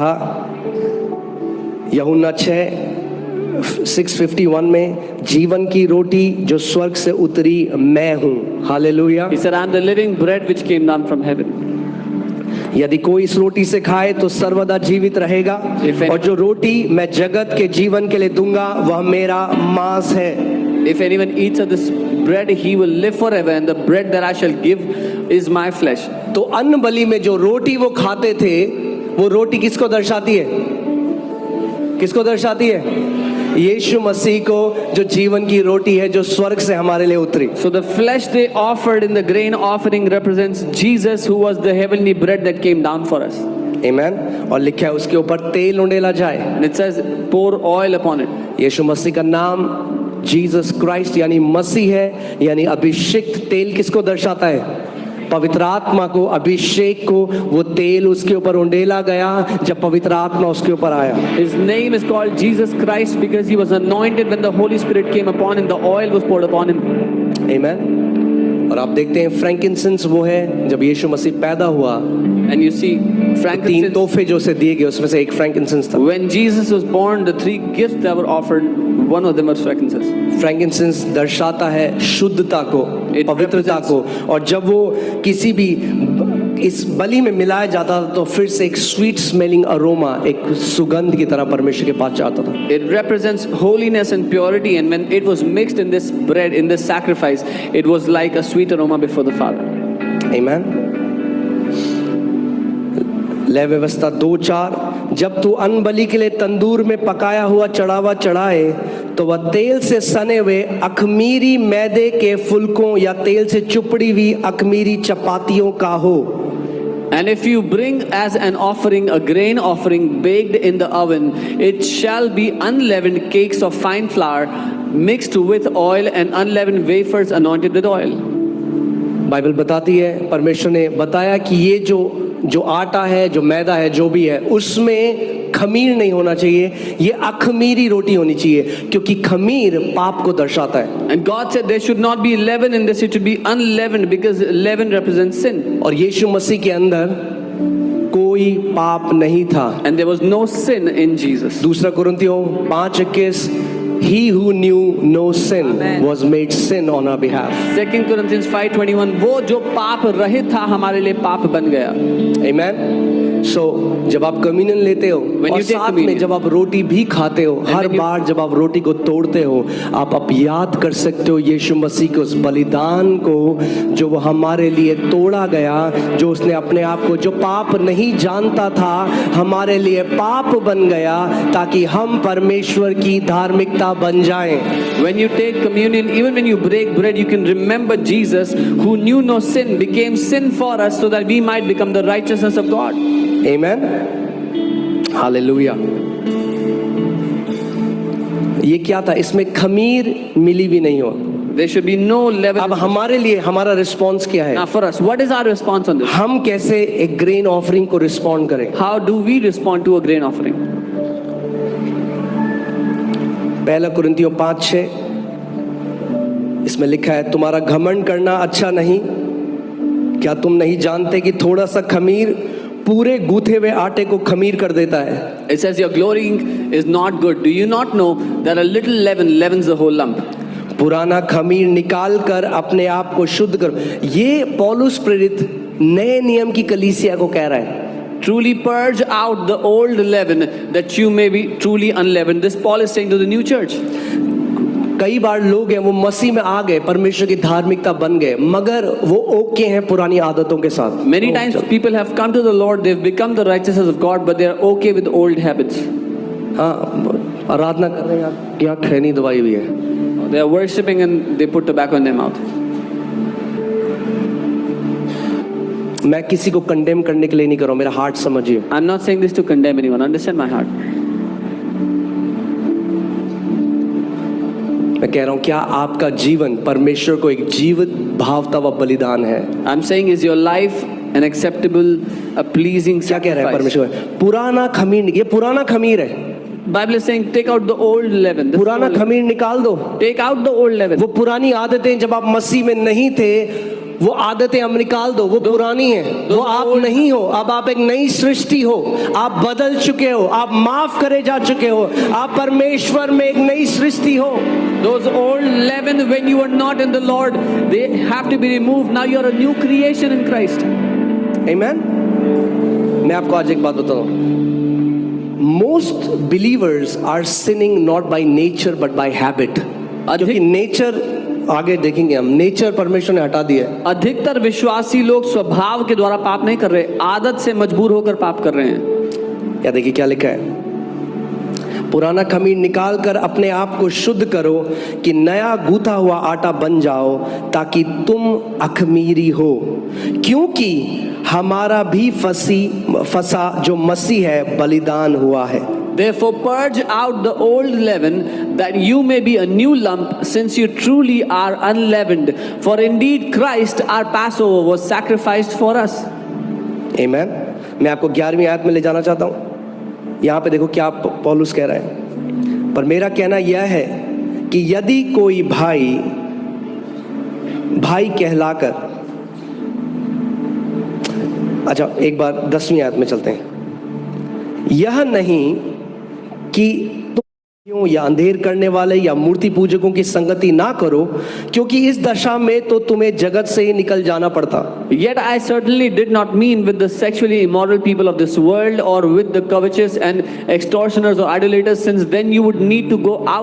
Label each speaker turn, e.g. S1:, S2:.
S1: पढ़ा यूहन्ना 6:51 में, जीवन की रोटी जो स्वर्ग से उतरी मैं हूँ। Hallelujah.
S2: He said, I am the living bread which came down from heaven.
S1: यदि कोई इस रोटी से खाए तो सर्वदा जीवित रहेगा, और जो रोटी मैं जगत के जीवन के लिए दूंगा वह मेरा मांस है।
S2: If anyone eats of this bread, he will live forever, and the bread that I shall give is my flesh.
S1: तो अन्न बलि में जो रोटी वो खाते थे, वो रोटी किसको दर्शाती है? किसको दर्शाती है? यीशु मसीह को, जो जीवन की रोटी है, जो स्वर्ग से हमारे लिए उतरी।
S2: So the flesh they offered in the grain offering represents Jesus, who was the heavenly bread that came down for us.
S1: Amen। और लिखा है उसके ऊपर तेल उंडेला जाए।
S2: And it says, pour oil upon it.
S1: यीशु मसीह का नाम जीसस क्राइस्ट यानी मसीह है, यानी अभिषेक तेल किसको दर्शाता है? पवित्र आत्मा को, अभिषेक को। वो तेल उसके ऊपर उंडेला गया जब पवित्र आत्मा उसके ऊपर आया।
S2: His name is called Jesus Christ because he was anointed when the Holy Spirit came upon him. The oil was poured upon him.
S1: Amen। और आप देखते हैं फ्रैंकिंसेंस वो है, जब यीशु मसीह पैदा हुआ,
S2: And you see,
S1: तीन
S2: frankincense.
S1: तोहफे जो उसे दिए गए उसमें से एक फ्रैंकिंसेंस था।
S2: When Jesus was born, the three gifts that were offered, one of them was frankincense.
S1: फ्रैंकिंसेंस दर्शाता है शुद्धता को,
S2: It
S1: पवित्रता को, और जब वो किसी भी इस बलि में मिलाया जाता था तो फिर से एक स्वीट स्मेलिंग अरोमा, एक सुगंध की तरह परमेश्वर के पास जाता था।
S2: It represents holiness and purity, and when it was mixed in this bread, in this sacrifice, it was like a sweet aroma before the Father.
S1: Amen। लय व्यवस्था 2:4, जब तू अन्न बलि के लिए तंदूर में पकाया हुआ चढ़ावा चढ़ाए तो वह तेल से सने हुए अखमीरी मैदे के फुलकों या तेल से चुपड़ी हुई अखमीरी चपातियों का हो।
S2: And if you bring as an offering a grain offering baked in the oven, it shall be unleavened cakes of fine flour mixed with oil and unleavened wafers anointed with oil.
S1: Bible बताती है, परमेश्वर ने बताया कि ये जो आटा है, जो मैदा है, जो भी है, उसमें खमीर नहीं होना चाहिए, ये अखमीरी रोटी होनी चाहिए, क्योंकि खमीर पाप को दर्शाता है।
S2: And God said there should not be leaven in this, it should be unleavened because leaven represents sin.
S1: और यीशु मसीह के अंदर कोई पाप नहीं था।
S2: And there was no sin in Jesus.
S1: दूसरा कुरिन्थियों 5:21, He who knew no sin
S2: Amen.
S1: was made sin on our behalf.
S2: 2 Corinthians 5:21, वो जो पाप रहित था हमारे लिए पाप बन गया।
S1: Amen। So जब आप कम्युनियन लेते हो
S2: When
S1: और
S2: you take
S1: साथ में
S2: communion,
S1: जब आप रोटी भी खाते हो, हर
S2: when you-
S1: बार जब आप रोटी को तोड़ते हो, आप याद कर सकते हो यीशु मसीह के उस बलिदान को, जो वो हमारे लिए तोड़ा गया, जो उसने अपने आप को, जो पाप नहीं जानता था, हमारे लिए पाप बन गया ताकि हम परमेश्वर की धार्मिकता बन जाएं।
S2: When you take communion, even when you break bread, you can remember Jesus, who knew no sin, became sin for us so that we might become the righteousness of God.
S1: Amen। Hallelujah. ये क्या था? इसमें खमीर मिली भी नहीं हो।
S2: There should be no leaven.
S1: अब हमारे लिए हमारा रिस्पॉन्स क्या है?
S2: Now for us, what is our response on this?
S1: हम कैसे एक ग्रेन ऑफरिंग को रिस्पॉन्ड करें?
S2: How do we respond to a grain offering?
S1: पहला कुरिन्थियों 5:6, इसमें लिखा है, तुम्हारा घमंड करना अच्छा नहीं, क्या तुम नहीं जानते कि थोड़ा सा खमीर पूरे गूथे हुए आटे को खमीर कर देता है?
S2: It says your glorying is not good. Do you not know that a little leaven leavens the whole lump?
S1: पुराना खमीर निकाल कर अपने आप को शुद्ध करो। ये पौलुस प्रेरित नए नियम की कलीसिया को कह रहा है।
S2: Truly purge out the old leaven that you may be truly unleavened. This Paul is saying to the new church.
S1: कई बार लोग हैं वो मसीह में आ गए, परमेश्वर की धार्मिकता बन गए, मगर वो ओके हैं पुरानी आदतों के साथ।
S2: Many times people have come to the Lord, they've become the righteousness of God, but they are okay with old habits.
S1: हाँ, आराधना कर रहे हैं, यहाँ खैनी दवाई हुई है।
S2: They are worshipping and they put tobacco in their mouth.
S1: मैं किसी को कंडेम करने के लिए नहीं कर रहा हूँ, मेरा हार्ट समझिए।
S2: I'm not saying this to condemn anyone. Understand my heart.
S1: मैं कह रहा हूँ, क्या आपका जीवन परमेश्वर को एक जीवित भावता व बलिदान है?
S2: I'm saying, is your life an acceptable, a pleasing
S1: क्या कह रहा है
S2: sacrifice?
S1: परमेश्वर? पुराना खमीर, ये पुराना खमीर है।
S2: Bible is saying, take out the old leaven. This
S1: पुराना
S2: old-
S1: खमीर निकाल दो।
S2: Take out the old leaven.
S1: वो पुरानी आदतें जब आप मसीह में नहीं थे, वो आदतें अब निकाल दो, वो पुरानी है, वो आप नहीं हो, अब आप एक नई सृष्टि हो, आप बदल चुके हो, आप माफ करे जा चुके हो, आप परमेश्वर में एक नई सृष्टि हो।
S2: Those old leaven, when you were not in the Lord, they have to be removed. Now you are a new creation in Christ.
S1: Amen? मैं आपको आज एक बात बताता हूं, most believers are sinning not by nature but by habit. क्योंकि nature, आगे देखेंगे हम, नेचर परमेश्वर ने हटा दिया है।
S2: अधिकतर विश्वासी लोग स्वभाव के द्वारा पाप नहीं कर रहे, आदत से मजबूर होकर पाप कर रहे हैं।
S1: या देखिए क्या लिखा है, पुराना खमीर निकाल कर अपने आप को शुद्ध करो कि नया गूथा हुआ आटा बन जाओ, ताकि तुम अखमीरी हो, क्योंकि हमारा भी फंसा जो मसीह है बलिदान हुआ है।
S2: Therefore purge out the old leaven, that you may be a new lump, since you truly are unleavened. For indeed Christ our Passover was sacrificed for us.
S1: Amen? मैं आपको 11वीं आयत में ले जाना चाहता हूँ। यहाँ पे देखो क्या पौलुस कह रहा है, पर मेरा कहना यह है कि यदि कोई भाई कहलाकर, अच्छा एक बार 10वीं आयत में चलते हैं, यह नहीं कि तुम या अंधेर करने वाले या मूर्ति पूजकों की संगति ना करो, क्योंकि इस दशा में तो तुम्हें जगत से ही निकल जाना पड़ता।
S2: Yet I certainly did not mean with the sexually immoral people of this world, or with the covetous and extortioners or idolaters, since then you would need to go out